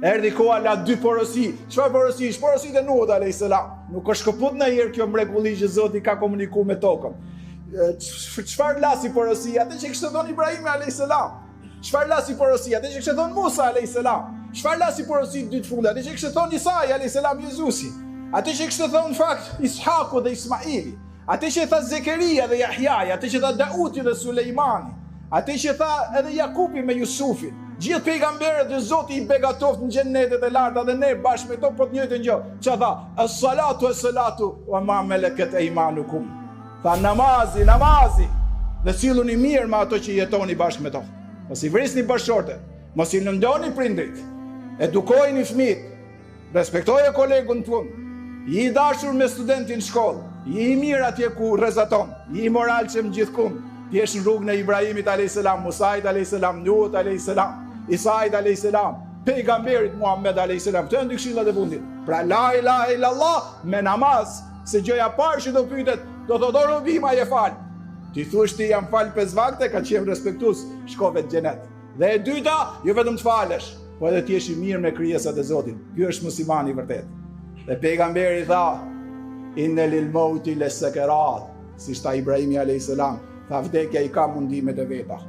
Erdi koha la 2 porosi. Çfarë porosi? Porositë e Nuhut alayhis salam. Nuk është shkëput ndonjëherë kjo mrekulli që Zoti ka komunikuar me tokën. Çfarë lasi porosi? Atë që kishte thënë Ibrahim alayhis salam. Çfarë lasi porosi? Atë që kishte thënë Musa alayhis salam. Çfarë lasi porosi dy të fundit? Atë që kishte thënë Isa alayhis salam Jezusi. Atë që kishte thënë në fakt Ishaku dhe Ismaili. Atë që tha Zekeria dhe Jahjaja, atë që tha Dauti dhe Sulejmani. Atë që tha edhe Jakubi me Jusufin. Gjithë pejgamberët e Zotit i begatoft në xhenetet e larta dhe ne bashkë me to po të njëjtën gjë. Çfarë tha? As-salatu as-salatu wa ma malakat aymanukum. Tha namazi. Dhe silluni mirë me ato që jetoni bashkë me to. Mos i vrisni bashkëshortet, mos i lëndoni prindrit. Edukojini fëmijët. Respektoje kolegun tuaj. I dashur me studentin në shkollë. I mirë atje ku rrezaton. I moralshëm gjithkund. Ti je në rrugën e Ibrahimit alayhis salam, Musait alayhis salam, Nuhut alayhis salam, Isait alayhis salam, pejgamberit Muhammed alayhis salam. Këto janë dy këshillat e fundit. Pra la ilaha illallah me namaz, se gjëja parë që do pyetet, do thotë robima je fal. Ti thuash ti jam fal 5 vakte, ka qenë respektues, shkove në xhenet. Dhe e dyta, jo vetëm të falesh, po edhe ti jesh i mirë me krijesat e Zotit. Ky është muslimani i vërtet. Dhe pejgamberi tha, inna lil mauti lesakarat, si tha Ibrahimi alayhis salam. Tha vdekja i ka mundimet e veta.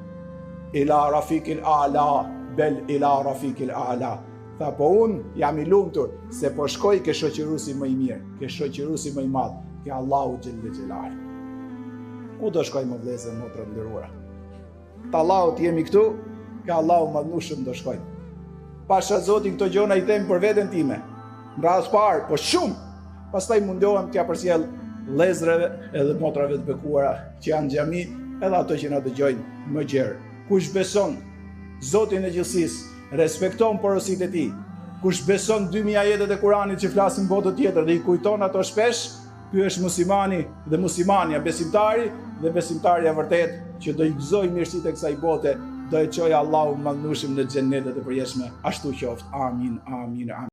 Ila rafikil a'la, bel ila rafikil a'la. Tha po unë jam i lumtur se po shkoj ke shoqëruesi më i mirë, ke shoqëruesi më i madh, ke Allahu xhelle xhelal. Ku do shkojmë vëllezër motra nderuara? Te Allahu jemi këtu, ke Allahu madhnushëm do shkojmë. Pasha Zoti këto gjona i them për veten time. Në rast parë, po shumë. Pastaj mundohem t'ja përsjell vëllezërve edhe motrave të bekuara që janë në xhami, edhe ato që na dëgjojnë më gjerë. Kush beson Zotin e gjithësisë, respekton porositë e tij. Kush beson 2000 ajetet e Kuranit që flasin botë tjetër dhe i kujton ato shpesh, ky është muslimani dhe muslimania, besimtari dhe besimtarja vërtet që do i gëzojë mirësitë e kësaj bote, do e çojë Allahu madhnushëm në xhenetet e përjetshme. Ashtu qoftë. Amin.